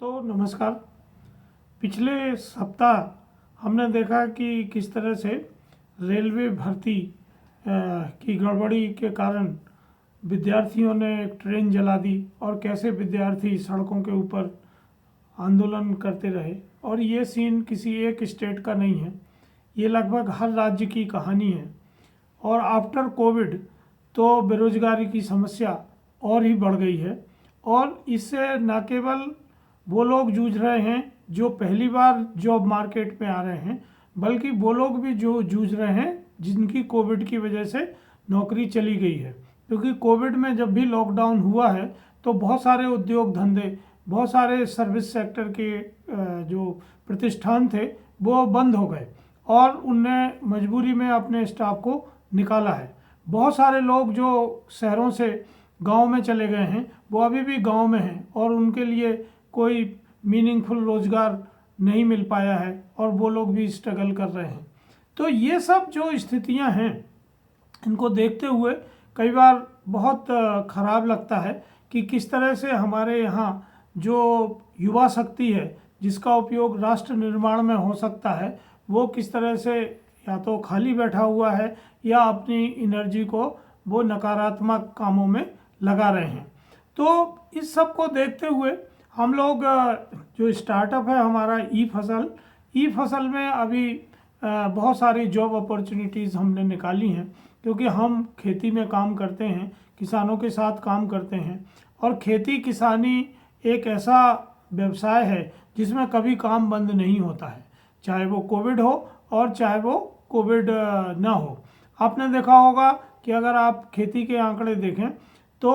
दोस्तों नमस्कार। पिछले सप्ताह हमने देखा कि किस तरह से रेलवे भर्ती की गड़बड़ी के कारण विद्यार्थियों ने एक ट्रेन जला दी और कैसे विद्यार्थी सड़कों के ऊपर आंदोलन करते रहे। और ये सीन किसी एक स्टेट का नहीं है, ये लगभग हर राज्य की कहानी है। और आफ्टर कोविड तो बेरोजगारी की समस्या और ही बढ़ गई है और इससे न केवल वो लोग जूझ रहे हैं जो पहली बार जॉब मार्केट में आ रहे हैं, बल्कि वो लोग भी जो जूझ रहे हैं जिनकी कोविड की वजह से नौकरी चली गई है। क्योंकि कोविड में जब भी लॉकडाउन हुआ है तो बहुत सारे उद्योग धंधे, बहुत सारे सर्विस सेक्टर के जो प्रतिष्ठान थे वो बंद हो गए और उनने मजबूरी में अपने स्टाफ को निकाला है। बहुत सारे लोग जो शहरों से गांव में चले गए हैं वो अभी भी गांव में हैं और उनके लिए कोई मीनिंगफुल रोजगार नहीं मिल पाया है और वो लोग भी स्ट्रगल कर रहे हैं। तो ये सब जो स्थितियां हैं इनको देखते हुए कई बार बहुत ख़राब लगता है कि किस तरह से हमारे यहाँ जो युवा शक्ति है जिसका उपयोग राष्ट्र निर्माण में हो सकता है वो किस तरह से या तो खाली बैठा हुआ है या अपनी एनर्जी को वो नकारात्मक कामों में लगा रहे हैं। तो इस सब को देखते हुए हम लोग जो स्टार्टअप है हमारा ई फसल में अभी बहुत सारी जॉब अपॉर्चुनिटीज़ हमने निकाली हैं। क्योंकि हम खेती में काम करते हैं, किसानों के साथ काम करते हैं और खेती किसानी एक ऐसा व्यवसाय है जिसमें कभी काम बंद नहीं होता है, चाहे वो कोविड हो और चाहे वो कोविड ना हो। आपने देखा होगा कि अगर आप खेती के आंकड़े देखें तो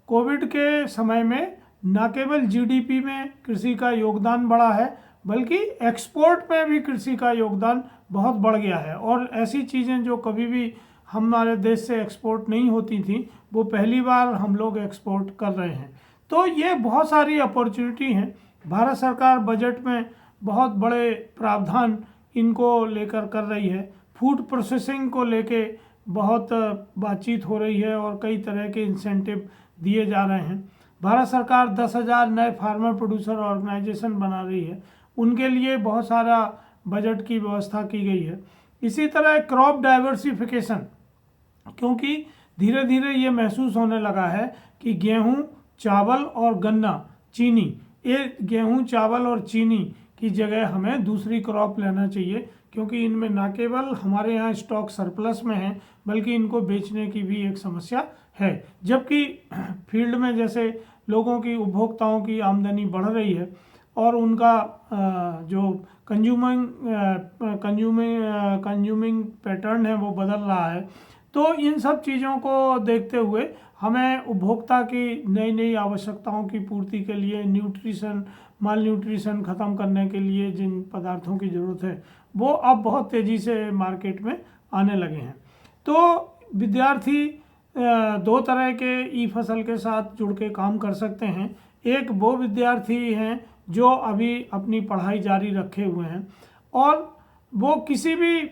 कोविड के समय में न केवल जीडीपी में कृषि का योगदान बढ़ा है बल्कि एक्सपोर्ट में भी कृषि का योगदान बहुत बढ़ गया है। और ऐसी चीज़ें जो कभी भी हमारे देश से एक्सपोर्ट नहीं होती थी वो पहली बार हम लोग एक्सपोर्ट कर रहे हैं। तो ये बहुत सारी अपॉर्चुनिटी हैं। भारत सरकार बजट में बहुत बड़े प्रावधान इनको लेकर कर रही है। फूड प्रोसेसिंग को लेके बहुत बातचीत हो रही है और कई तरह के इंसेंटिव दिए जा रहे हैं। भारत सरकार 10,000 नए फार्मर प्रोड्यूसर ऑर्गेनाइजेशन बना रही है, उनके लिए बहुत सारा बजट की व्यवस्था की गई है। इसी तरह क्रॉप डाइवर्सिफिकेशन, क्योंकि धीरे धीरे ये महसूस होने लगा है कि गेहूं, चावल और गन्ना, चीनी, ये गेहूं, चावल और चीनी की जगह हमें दूसरी क्रॉप लेना चाहिए। क्योंकि इनमें न केवल हमारे यहाँ स्टॉक सरप्लस में है बल्कि इनको बेचने की भी एक समस्या है। जबकि फील्ड में जैसे लोगों की, उपभोक्ताओं की आमदनी बढ़ रही है और उनका जो कंज्यूमिंग पैटर्न है वो बदल रहा है। तो इन सब चीज़ों को देखते हुए हमें उपभोक्ता की नई नई आवश्यकताओं की पूर्ति के लिए माल न्यूट्रिशन ख़त्म करने के लिए जिन पदार्थों की ज़रूरत है वो अब बहुत तेज़ी से मार्केट में आने लगे हैं। तो विद्यार्थी दो तरह के ई फसल के साथ जुड़ के काम कर सकते हैं। एक वो विद्यार्थी हैं जो अभी अपनी पढ़ाई जारी रखे हुए हैं और वो किसी भी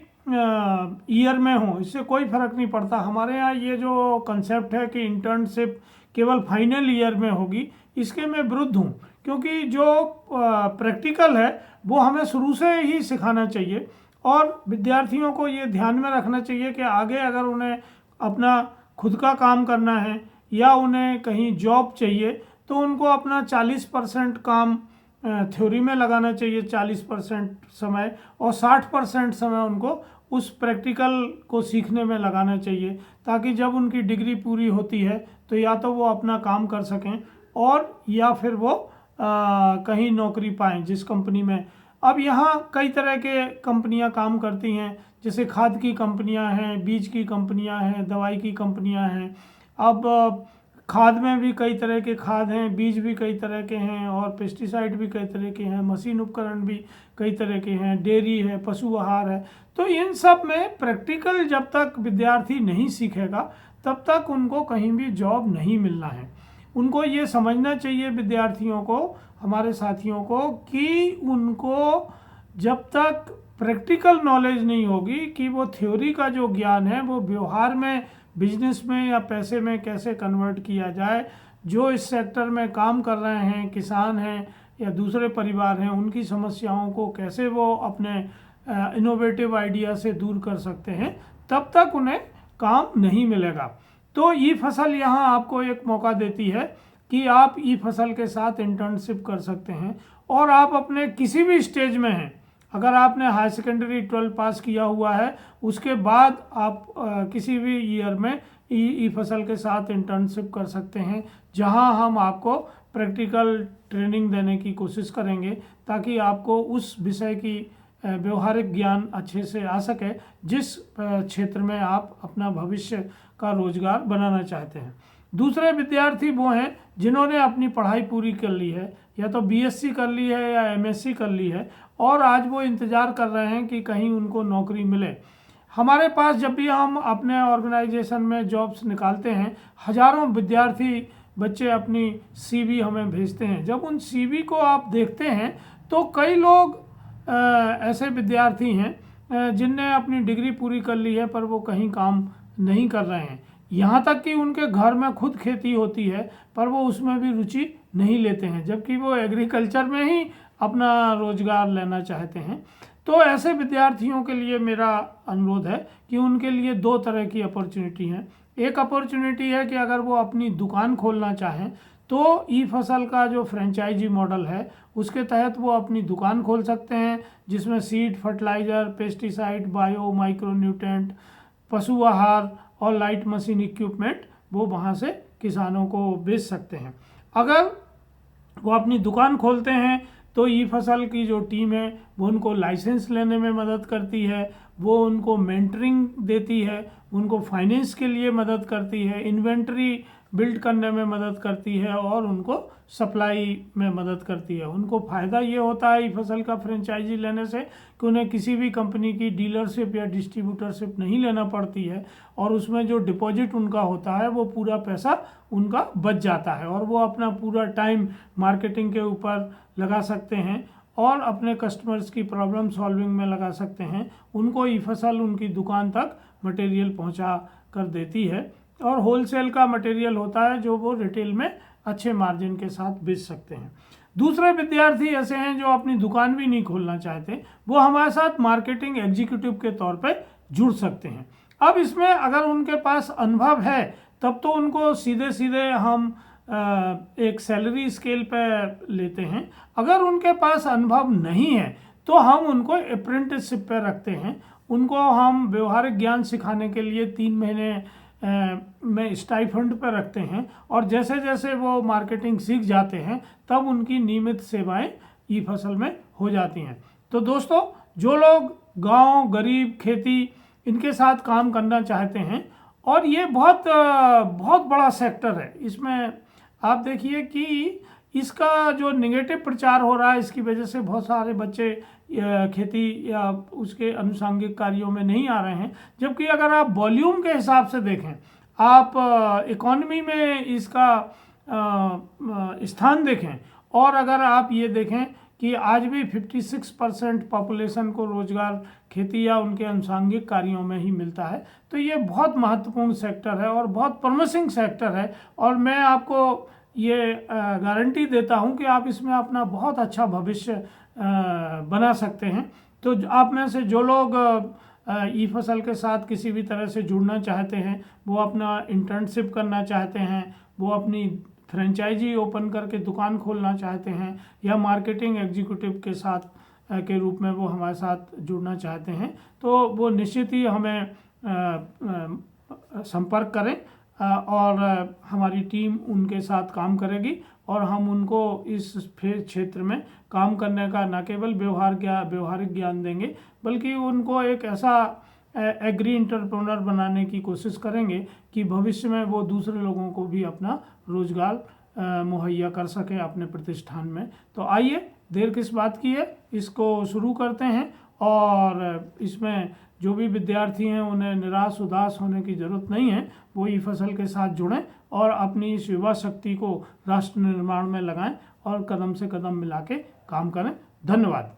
ईयर में हो, इससे कोई फ़र्क नहीं पड़ता। हमारे यहाँ ये जो कंसेप्ट है कि इंटर्नशिप केवल फाइनल ईयर में होगी, इसके मैं विरुद्ध हूँ। क्योंकि जो प्रैक्टिकल है वो हमें शुरू से ही सिखाना चाहिए और विद्यार्थियों को ये ध्यान में रखना चाहिए कि आगे अगर उन्हें अपना खुद का काम करना है या उन्हें कहीं जॉब चाहिए तो उनको अपना 40% काम थ्योरी में लगाना चाहिए, 40% समय, और 60% समय उनको उस प्रैक्टिकल को सीखने में लगाना चाहिए, ताकि जब उनकी डिग्री पूरी होती है तो या तो वो अपना काम कर सकें और या फिर वो कहीं नौकरी पाएं जिस कंपनी में। अब यहाँ कई तरह के कंपनियां काम करती हैं, जैसे खाद की कंपनियां हैं, बीज की कंपनियां हैं, दवाई की कंपनियां हैं। अब खाद में भी कई तरह के खाद हैं, बीज भी कई तरह के हैं और पेस्टिसाइड भी कई तरह के हैं, मशीन उपकरण भी कई तरह के हैं, डेयरी है, पशु आहार है। तो इन सब में प्रैक्टिकल जब तक विद्यार्थी नहीं सीखेगा तब तक उनको कहीं भी जॉब नहीं मिलना है। उनको ये समझना चाहिए विद्यार्थियों को, हमारे साथियों को, कि उनको जब तक प्रैक्टिकल नॉलेज नहीं होगी कि वो थ्योरी का जो ज्ञान है वो व्यवहार में, बिजनेस में या पैसे में कैसे कन्वर्ट किया जाए, जो इस सेक्टर में काम कर रहे हैं, किसान हैं या दूसरे परिवार हैं उनकी समस्याओं को कैसे वो अपने इनोवेटिव आइडिया से दूर कर सकते हैं, तब तक उन्हें काम नहीं मिलेगा। तो ई फसल यहाँ आपको एक मौका देती है कि आप ई फसल के साथ इंटर्नशिप कर सकते हैं, और आप अपने किसी भी स्टेज में हैं, अगर आपने हाई सेकेंडरी 12 पास किया हुआ है, उसके बाद आप किसी भी ईयर में ई फसल के साथ इंटर्नशिप कर सकते हैं, जहां हम आपको प्रैक्टिकल ट्रेनिंग देने की कोशिश करेंगे ताकि आपको उस विषय की व्यवहारिक ज्ञान अच्छे से आ सके जिस क्षेत्र में आप अपना भविष्य का रोजगार बनाना चाहते हैं। दूसरे विद्यार्थी वो हैं जिन्होंने अपनी पढ़ाई पूरी कर ली है, या तो बीएससी कर ली है या एमएससी कर ली है, और आज वो इंतज़ार कर रहे हैं कि कहीं उनको नौकरी मिले। हमारे पास जब भी हम अपने ऑर्गेनाइजेशन में जॉब्स निकालते हैं, हज़ारों विद्यार्थी बच्चे अपनी सीवी हमें भेजते हैं। जब उन सीवी को आप देखते हैं तो कई लोग ऐसे विद्यार्थी हैं जिनने अपनी डिग्री पूरी कर ली है पर वो कहीं काम नहीं कर रहे हैं, यहाँ तक कि उनके घर में खुद खेती होती है पर वो उसमें भी रुचि नहीं लेते हैं, जबकि वो एग्रीकल्चर में ही अपना रोजगार लेना चाहते हैं। तो ऐसे विद्यार्थियों के लिए मेरा अनुरोध है कि उनके लिए दो तरह की अपॉर्चुनिटी हैं। एक अपॉर्चुनिटी है कि अगर वो अपनी दुकान खोलना चाहें तो ई फसल का जो फ्रेंचाइजी मॉडल है उसके तहत वो अपनी दुकान खोल सकते हैं, जिसमें seed, fertiliser, pesticide, bio, micro nutrient, पशु आहार और लाइट मशीन इक्विपमेंट वो वहाँ से किसानों को बेच सकते हैं। अगर वो अपनी दुकान खोलते हैं तो ई फसल की जो टीम है वो उनको लाइसेंस लेने में मदद करती है, वो उनको मेंटरिंग देती है, उनको फाइनेंस के लिए मदद करती है, इन्वेंट्री बिल्ड करने में मदद करती है और उनको सप्लाई में मदद करती है। उनको फ़ायदा ये होता है ई फसल का फ्रेंचाइजी लेने से कि उन्हें किसी भी कंपनी की डीलरशिप या डिस्ट्रीब्यूटरशिप नहीं लेना पड़ती है, और उसमें जो डिपॉजिट उनका होता है वो पूरा पैसा उनका बच जाता है, और वो अपना पूरा टाइम मार्केटिंग के ऊपर लगा सकते हैं और अपने कस्टमर्स की प्रॉब्लम सॉल्विंग में लगा सकते हैं। उनको ई फसल उनकी दुकान तक मटेरियल पहुंचा कर देती है, और होलसेल का मटेरियल होता है जो वो रिटेल में अच्छे मार्जिन के साथ बेच सकते हैं। दूसरे विद्यार्थी ऐसे हैं जो अपनी दुकान भी नहीं खोलना चाहते, वो हमारे साथ मार्केटिंग एग्जीक्यूटिव के तौर पे जुड़ सकते हैं। अब इसमें अगर उनके पास अनुभव है तब तो उनको सीधे सीधे हम एक सैलरी स्केल पे लेते हैं। अगर उनके पास अनुभव नहीं है तो हम उनको अप्रेंटिसशिप पे रखते हैं। उनको हम व्यवहारिक ज्ञान सिखाने के लिए 3 महीने में स्टाइफंड पर रखते हैं, और जैसे जैसे वो मार्केटिंग सीख जाते हैं तब उनकी नियमित सेवाएं ई फसल में हो जाती हैं। तो दोस्तों, जो लोग गांव, गरीब, खेती इनके साथ काम करना चाहते हैं, और ये बहुत बड़ा सेक्टर है, इसमें आप देखिए कि इसका जो निगेटिव प्रचार हो रहा है इसकी वजह से बहुत सारे बच्चे खेती या उसके अनुषंगिक कार्यों में नहीं आ रहे हैं, जबकि अगर आप वॉल्यूम के हिसाब से देखें, आप इकॉनमी में इसका स्थान देखें, और अगर आप ये देखें कि आज भी 56% पॉपुलेशन को रोजगार खेती या उनके अनुषंगिक कार्यों में ही मिलता है, तो ये बहुत महत्वपूर्ण सेक्टर है और बहुत प्रॉमिसिंग सेक्टर है, और मैं आपको ये गारंटी देता हूं कि आप इसमें अपना बहुत अच्छा भविष्य बना सकते हैं। तो आप में से जो लोग ई फसल के साथ किसी भी तरह से जुड़ना चाहते हैं, वो अपना इंटर्नशिप करना चाहते हैं, वो अपनी फ्रेंचाइजी ओपन करके दुकान खोलना चाहते हैं, या मार्केटिंग एग्जीक्यूटिव के साथ के रूप में वो हमारे साथ जुड़ना चाहते हैं, तो वो निश्चित ही हमें संपर्क करें, और हमारी टीम उनके साथ काम करेगी, और हम उनको इस क्षेत्र में काम करने का न केवल व्यवहारिक ज्ञान देंगे, बल्कि उनको एक ऐसा एग्री एंटरप्रेन्योर बनाने की कोशिश करेंगे कि भविष्य में वो दूसरे लोगों को भी अपना रोजगार मुहैया कर सकें अपने प्रतिष्ठान में। तो आइए, देर किस बात की है, इसको शुरू करते हैं, और इसमें जो भी विद्यार्थी हैं उन्हें निराश उदास होने की ज़रूरत नहीं है। वो ई फसल के साथ जुड़ें और अपनी इस युवा शक्ति को राष्ट्र निर्माण में लगाएं और कदम से कदम मिला के काम करें। धन्यवाद।